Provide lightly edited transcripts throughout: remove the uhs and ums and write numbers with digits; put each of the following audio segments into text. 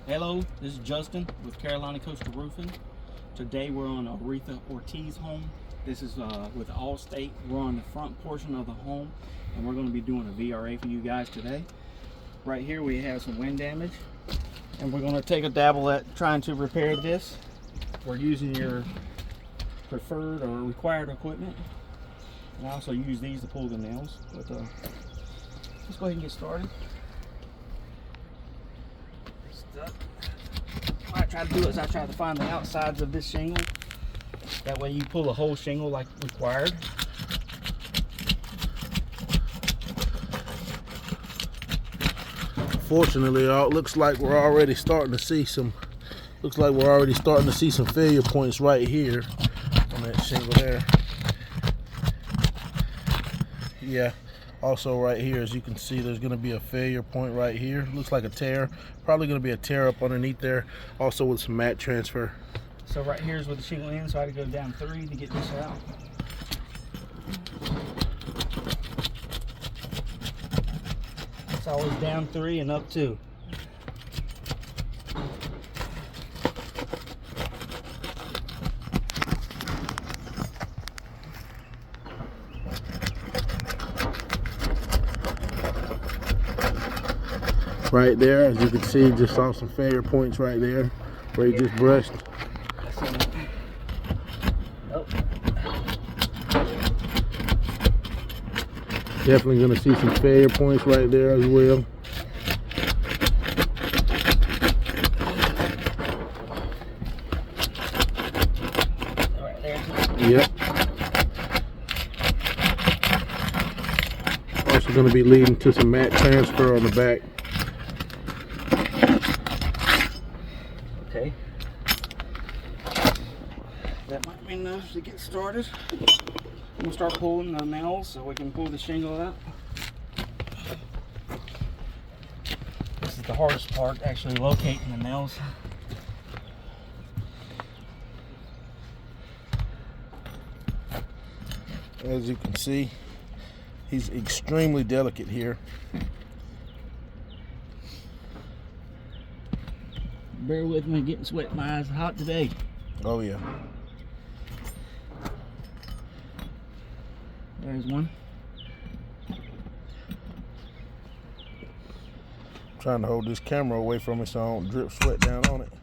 Hello, this is Justin with Carolina Coastal Roofing. Today we're on Ortiz home. This is with Allstate. We're on the front portion of the home and we're going to be doing a VRA for you guys today. Right here we have some wind damage and we're going to take a dabble at trying to repair this. We're using your preferred or required equipment. And I also use these to pull the nails. But let's go ahead and get started. What I try to do is I try to find the outsides of this shingle. That way you pull a whole shingle like required. Fortunately, it looks like we're already starting to see some. Looks like we're already starting to see some failure points right here on that shingle there. Yeah. Also right here, as you can see, there's going to be a failure point right here. Looks like a tear. Probably going to be a tear up underneath there. Also with some mat transfer. So right here is where the shingle ends, so I had to go down 3 to get this out. It's always down 3 and up 2. Right there, as you can see, just saw some failure points right there where you just brushed. Nope. Definitely going to see some failure points right there as well. Right there. Yep. Also going to be leading to some mat transfer on the back. Okay. That might be enough to get started. I'm gonna start pulling the nails so we can pull the shingle out. This is the hardest part, actually locating the nails. As you can see, he's extremely delicate here. Bear with me, getting sweat in my eyes. Hot today. Oh yeah. There's one. Trying to hold this camera away from me so I don't drip sweat down on it.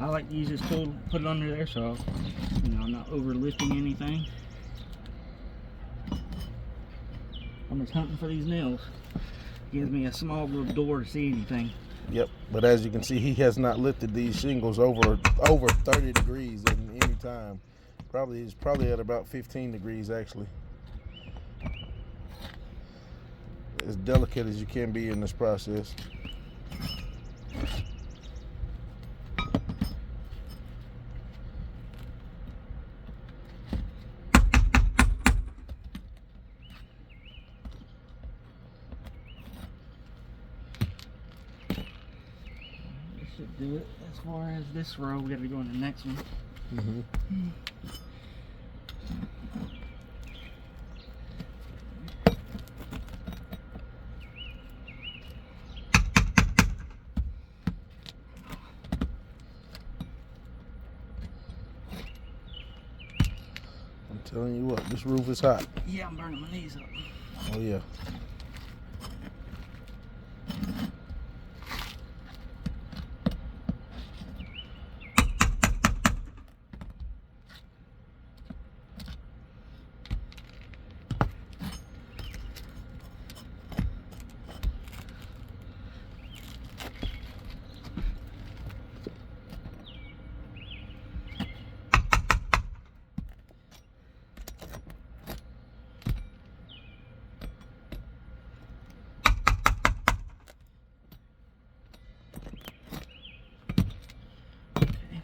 I like to use this tool, put it under there so I'm not over lifting anything. I'm just hunting for these nails. Gives me a small little door to see anything. Yep, but as you can see, he has not lifted these shingles over 30 degrees in any time. He's probably at about 15 degrees actually. As delicate as you can be in this process. Should do it. As far as this row, we got to go in the next one. I'm telling you what, this roof is hot. Yeah, I'm burning my knees up. Oh yeah.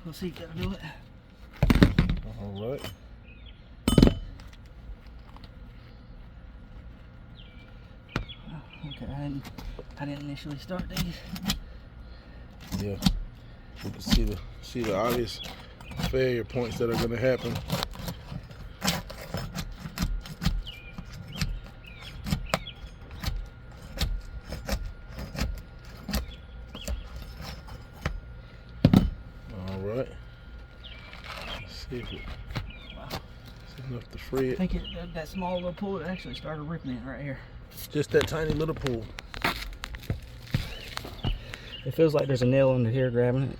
We'll see, gotta do it. All right. Okay, I didn't initially start these. Yeah. You can see the obvious failure points that are going to happen. All right. Let's see if it's enough to free it. I think that small little pull, it actually started ripping it right here. Just that tiny little pull. It feels like there's a nail under here grabbing it.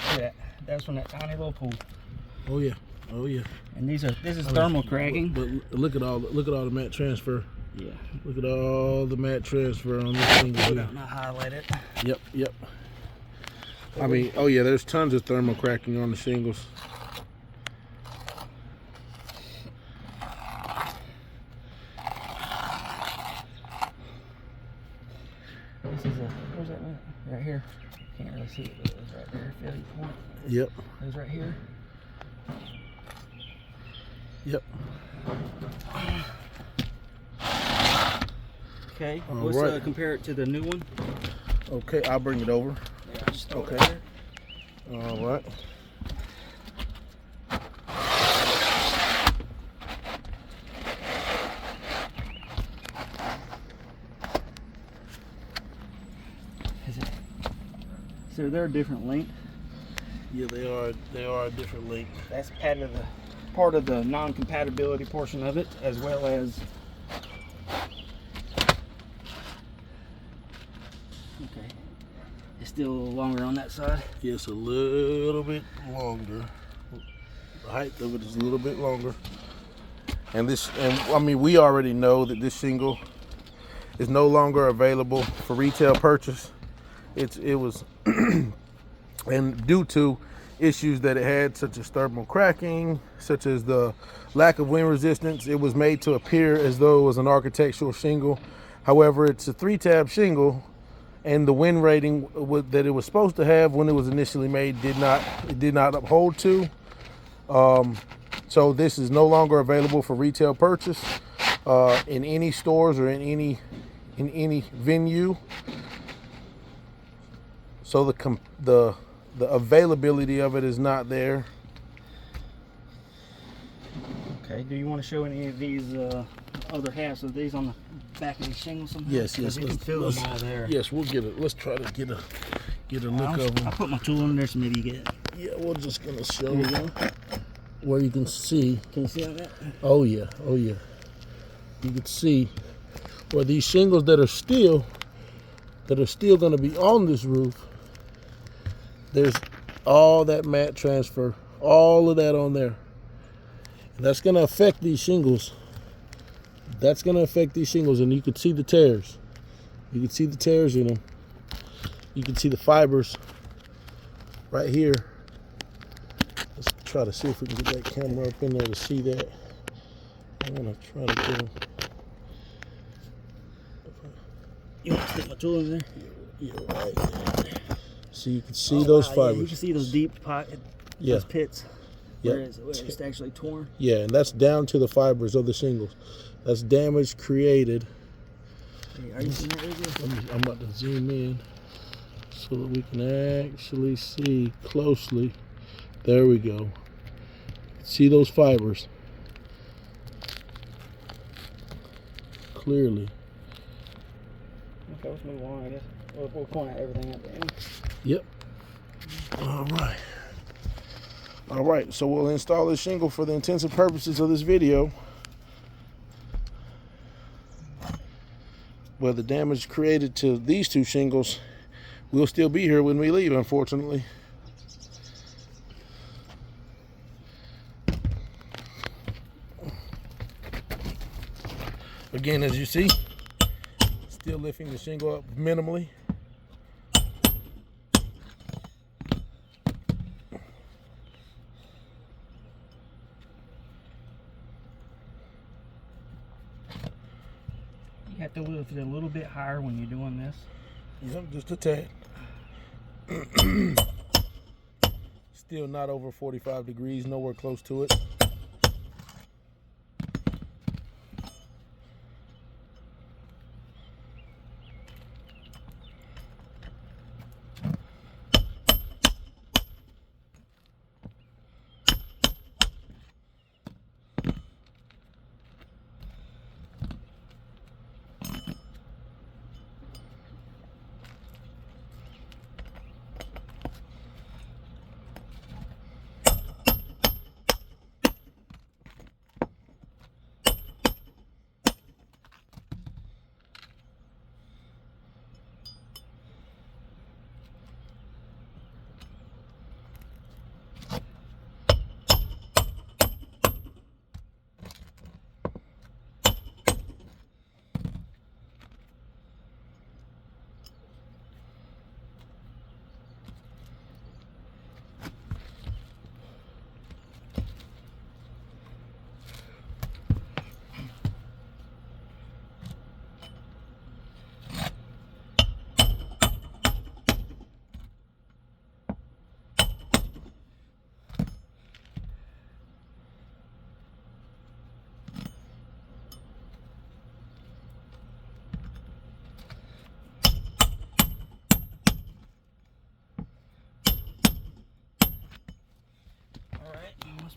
Look at that. That's from that tiny little pull. Oh yeah. Oh yeah. And this is thermal cracking. But look at all the mat transfer. Yeah. Look at all the mat transfer on this thing. Not highlight it. Yep. I mean, oh yeah, there's tons of thermal cracking on the shingles. This is where's that one? Right here. Can't really see it, but it's right there. Failure point. Yep. It's right here. Yep. Okay. All Let's right. compare it to the new one. Okay, I'll bring it over. Yeah, just throw it Okay. there. All right. So they're a different length. Yeah, they are a different length. That's part of the non-compatibility portion of it, as well as okay. It's still a little longer on that side. Yes, a little bit longer. The height of it is a little bit longer. And I mean, we already know that this shingle is no longer available for retail purchase. It was, and due to issues that it had, such as thermal cracking, such as the lack of wind resistance, it was made to appear as though it was an architectural shingle. However, it's a 3-tab shingle, and the wind rating that it was supposed to have when it was initially made did not uphold to. So this is no longer available for retail purchase in any stores or in any venue. So the availability of it is not there. Okay. Do you want to show any of these other halves of these on the back of these shingles somehow? Yes. You can feel them all there. Yes, we'll get it. Let's try to get a look of them. I'll put my tool in there so maybe you get it. Yeah, we're just gonna show There you go. where you can see. Can you see on that? Oh yeah. You can see where these shingles that are still going to be on this roof. There's all that mat transfer, all of that on there. And that's going to affect these shingles. And you can see the tears. You can see the tears in them. You can see the fibers right here. Let's try to see if we can get that camera up in there to see that. I want to try to get them. You want to stick my tool in there? Yeah, right there. So you can see those fibers. Yeah, you can see those deep those pits. Yep. Where it's actually torn. Yeah, and that's down to the fibers of the shingles. That's damage created. Hey, are you seeing that right there? I'm about to zoom in so that we can actually see closely. There we go. See those fibers clearly. Okay, let's move on, I guess. We'll point out everything at the end. Yep. All right, so we'll install this shingle for the intensive purposes of this video. Well, the damage created to these two shingles will still be here when we leave, unfortunately. Again, as you see, still lifting the shingle up minimally. You have to lift it a little bit higher when you're doing this. Yep, just a tad. still not over 45 degrees, nowhere close to it.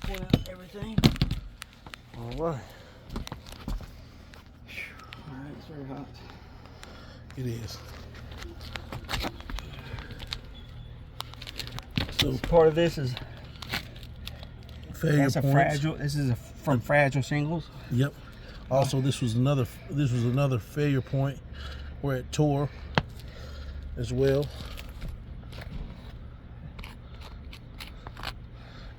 Pull out everything. All right. All right, it's very hot. It is. So part of this is failure that's a points. fragile. This is from fragile shingles. Yep. Also, this was another failure point where it tore as well.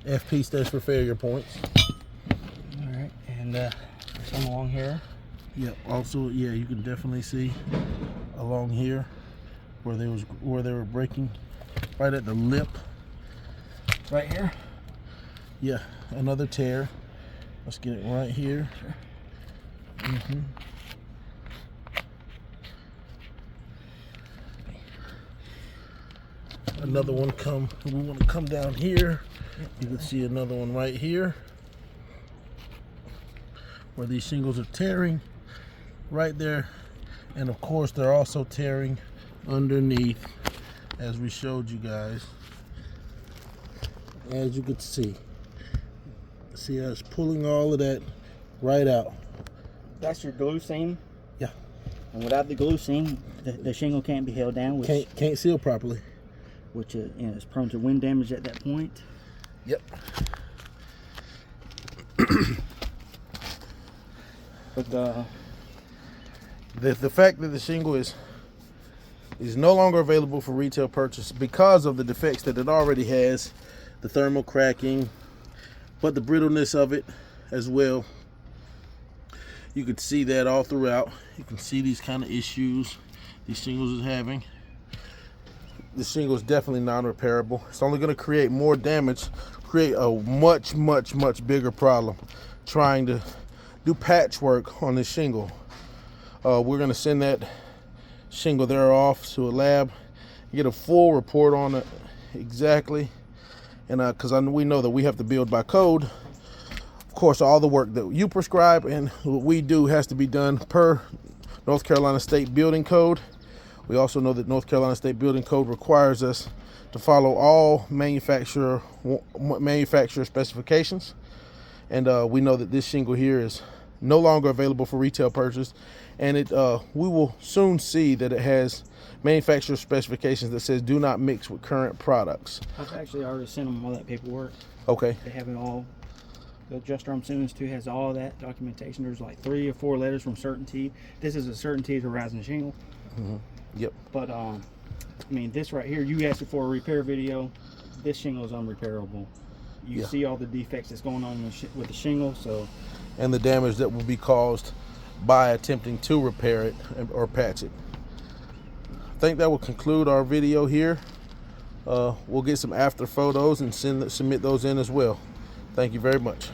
FP stands for failure points. All right, and some along here. Yep. Also, yeah, you can definitely see along here where they were breaking, right at the lip. Right here. Yeah, another tear. Let's get it right here. Sure. Another one we want to come down here. You can see another one right here where these shingles are tearing right there, and of course they're also tearing underneath, as we showed you guys. As you can see how it's pulling all of that right out. That's your glue seam. Yeah. And without the glue seam, the shingle can't be held down, which can't seal properly, which is prone to wind damage at that point. Yep. But the fact that the shingle is no longer available for retail purchase because of the defects that it already has, the thermal cracking, but the brittleness of it as well. You can see that all throughout. You can see these kind of issues these shingles is having. The shingle is definitely non-repairable. It's only going to create more damage, create a much bigger problem trying to do patchwork on this shingle. We're going to send that shingle there off to a lab, get a full report on it exactly, and because we know that we have to build by code. Of course, all the work that you prescribe and what we do has to be done per North Carolina State Building Code. We also know that North Carolina State Building Code requires us to follow all manufacturer specifications, and we know that this shingle here is no longer available for retail purchase, and we will soon see that it has manufacturer specifications that says do not mix with current products. I've actually already sent them all that paperwork. Okay. They have it all. The adjuster I'm suing to has all that documentation. There's like 3 or 4 letters from Certainty. This is a Certainty to Horizon Shingle. Yep. But I mean, this right here, you asked for a repair video. This shingle is unrepairable. You see all the defects that's going on with the shingle, so. And the damage that will be caused by attempting to repair it or patch it. I think that will conclude our video here. We'll get some after photos and submit those in as well. Thank you very much.